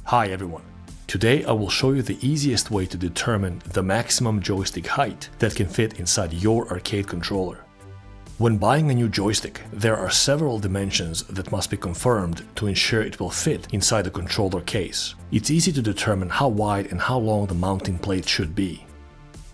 Hi everyone. Today I will show you the easiest way to determine the maximum joystick height that can fit inside your arcade controller. When buying a new joystick, there are several dimensions that must be confirmed to ensure it will fit inside the controller case. It's easy to determine how wide and how long the mounting plate should be.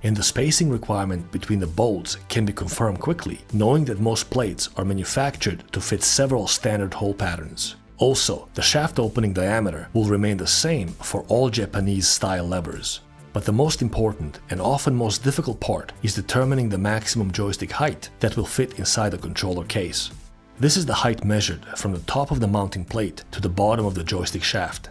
And the spacing requirement between the bolts can be confirmed quickly, knowing that most plates are manufactured to fit several standard hole patterns. Also, the shaft opening diameter will remain the same for all Japanese-style levers. But the most important and often most difficult part is determining the maximum joystick height that will fit inside the controller case. This is the height measured from the top of the mounting plate to the bottom of the joystick shaft.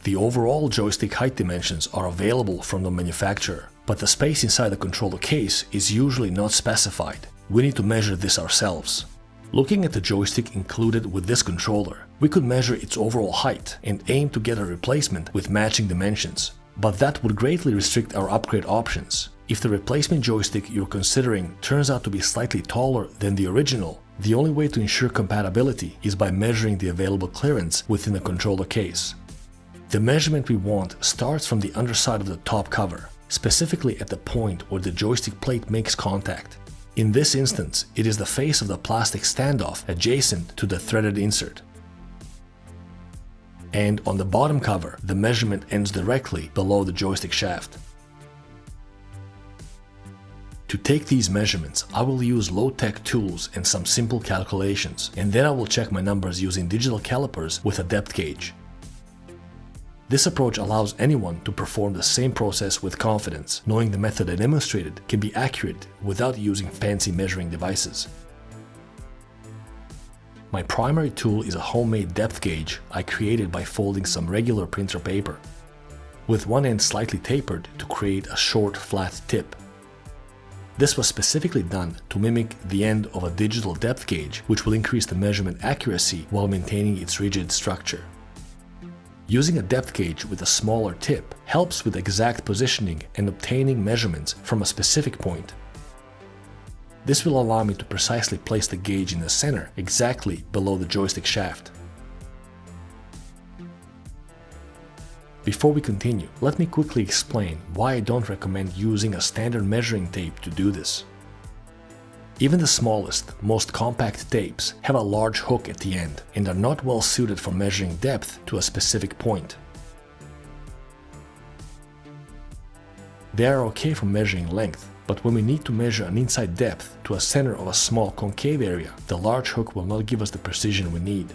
The overall joystick height dimensions are available from the manufacturer, but the space inside the controller case is usually not specified. We need to measure this ourselves. Looking at the joystick included with this controller, we could measure its overall height and aim to get a replacement with matching dimensions, but that would greatly restrict our upgrade options. If the replacement joystick you're considering turns out to be slightly taller than the original, the only way to ensure compatibility is by measuring the available clearance within the controller case. The measurement we want starts from the underside of the top cover, specifically at the point where the joystick plate makes contact. In this instance, it is the face of the plastic standoff adjacent to the threaded insert. And on the bottom cover, the measurement ends directly below the joystick shaft. To take these measurements, I will use low-tech tools and some simple calculations, and then I will check my numbers using digital calipers with a depth gauge. This approach allows anyone to perform the same process with confidence, knowing the method I demonstrated can be accurate without using fancy measuring devices. My primary tool is a homemade depth gauge I created by folding some regular printer paper, with one end slightly tapered to create a short, flat tip. This was specifically done to mimic the end of a digital depth gauge, which will increase the measurement accuracy while maintaining its rigid structure. Using a depth gauge with a smaller tip helps with exact positioning and obtaining measurements from a specific point. This will allow me to precisely place the gauge in the center, exactly below the joystick shaft. Before we continue, let me quickly explain why I don't recommend using a standard measuring tape to do this. Even the smallest, most compact tapes have a large hook at the end and are not well suited for measuring depth to a specific point. They are okay for measuring length, but when we need to measure an inside depth to a center of a small concave area, the large hook will not give us the precision we need.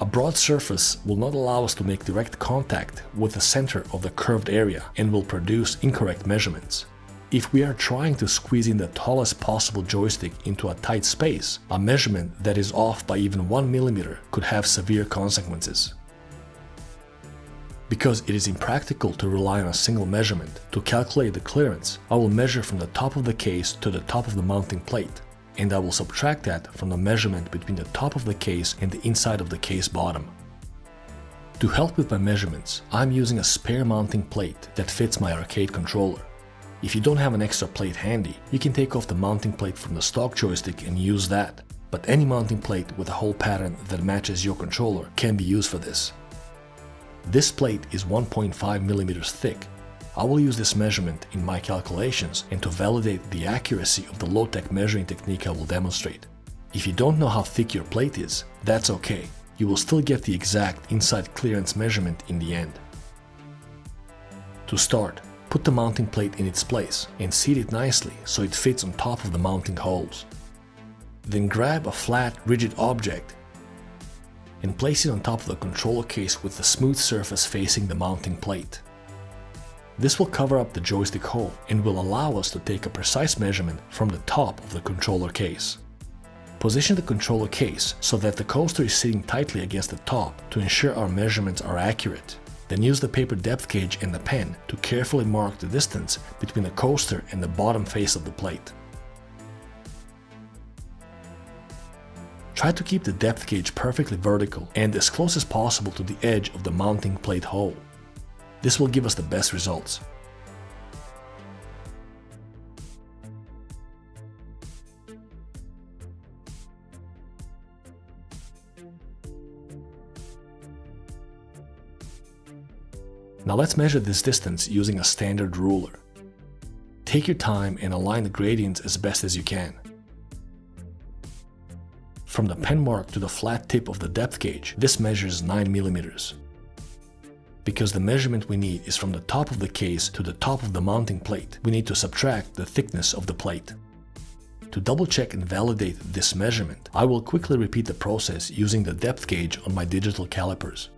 A broad surface will not allow us to make direct contact with the center of the curved area and will produce incorrect measurements. If we are trying to squeeze in the tallest possible joystick into a tight space, a measurement that is off by even 1 mm could have severe consequences. Because it is impractical to rely on a single measurement to calculate the clearance, I will measure from the top of the case to the top of the mounting plate, and I will subtract that from the measurement between the top of the case and the inside of the case bottom. To help with my measurements, I'm using a spare mounting plate that fits my arcade controller. If you don't have an extra plate handy, you can take off the mounting plate from the stock joystick and use that, but any mounting plate with a hole pattern that matches your controller can be used for this. This plate is 1.5 mm thick. I will use this measurement in my calculations and to validate the accuracy of the low-tech measuring technique I will demonstrate. If you don't know how thick your plate is, that's okay. You will still get the exact inside clearance measurement in the end. To start, put the mounting plate in its place and seat it nicely so it fits on top of the mounting holes. Then grab a flat, rigid object and place it on top of the controller case with the smooth surface facing the mounting plate. This will cover up the joystick hole and will allow us to take a precise measurement from the top of the controller case. Position the controller case so that the coaster is sitting tightly against the top to ensure our measurements are accurate. Then use the paper depth gauge and the pen to carefully mark the distance between the coaster and the bottom face of the plate. Try to keep the depth gauge perfectly vertical and as close as possible to the edge of the mounting plate hole. This will give us the best results. Now let's measure this distance using a standard ruler. Take your time and align the gradients as best as you can. From the pen mark to the flat tip of the depth gauge, this measures 9 mm. Because the measurement we need is from the top of the case to the top of the mounting plate, we need to subtract the thickness of the plate. To double check and validate this measurement, I will quickly repeat the process using the depth gauge on my digital calipers.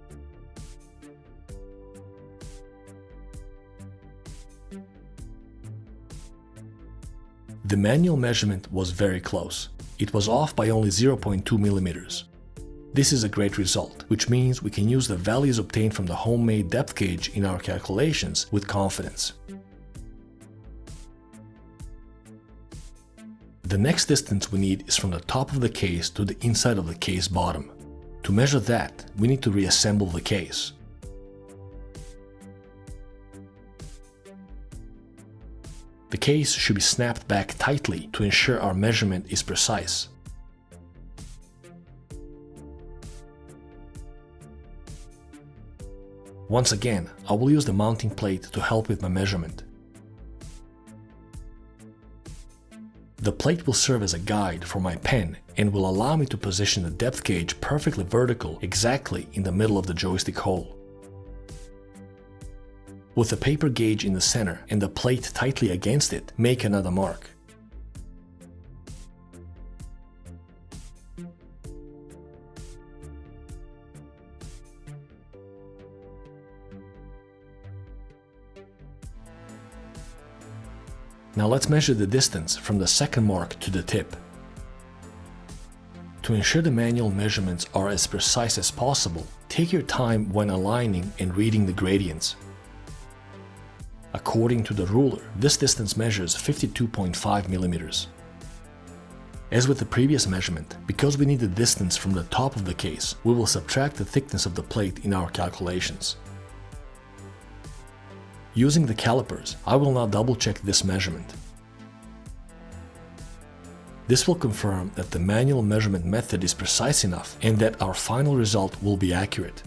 The manual measurement was very close. It was off by only 0.2 mm. This is a great result, which means we can use the values obtained from the homemade depth gauge in our calculations with confidence. The next distance we need is from the top of the case to the inside of the case bottom. To measure that, we need to reassemble the case. The case should be snapped back tightly to ensure our measurement is precise. Once again, I will use the mounting plate to help with my measurement. The plate will serve as a guide for my pen and will allow me to position the depth gauge perfectly vertical exactly in the middle of the joystick hole. With the paper gauge in the center and the plate tightly against it, make another mark. Now let's measure the distance from the second mark to the tip. To ensure the manual measurements are as precise as possible, take your time when aligning and reading the gradients. According to the ruler, this distance measures 52.5 mm. As with the previous measurement, because we need the distance from the top of the case, we will subtract the thickness of the plate in our calculations. Using the calipers, I will now double-check this measurement. This will confirm that the manual measurement method is precise enough and that our final result will be accurate.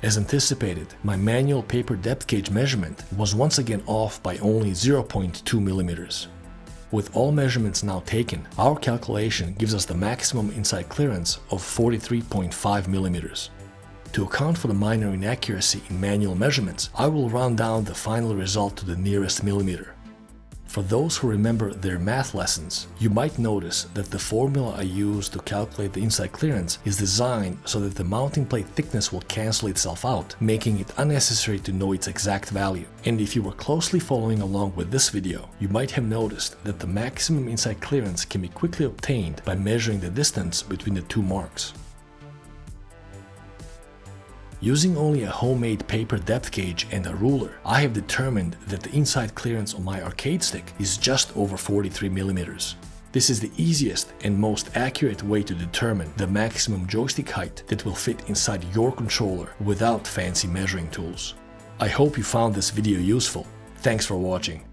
As anticipated, my manual paper depth gauge measurement was once again off by only 0.2 mm. With all measurements now taken, our calculation gives us the maximum inside clearance of 43.5 mm. To account for the minor inaccuracy in manual measurements, I will round down the final result to the nearest millimeter. For those who remember their math lessons, you might notice that the formula I use to calculate the inside clearance is designed so that the mounting plate thickness will cancel itself out, making it unnecessary to know its exact value. And if you were closely following along with this video, you might have noticed that the maximum inside clearance can be quickly obtained by measuring the distance between the two marks. Using only a homemade paper depth gauge and a ruler, I have determined that the inside clearance on my arcade stick is just over 43 mm. This is the easiest and most accurate way to determine the maximum joystick height that will fit inside your controller without fancy measuring tools. I hope you found this video useful. Thanks for watching.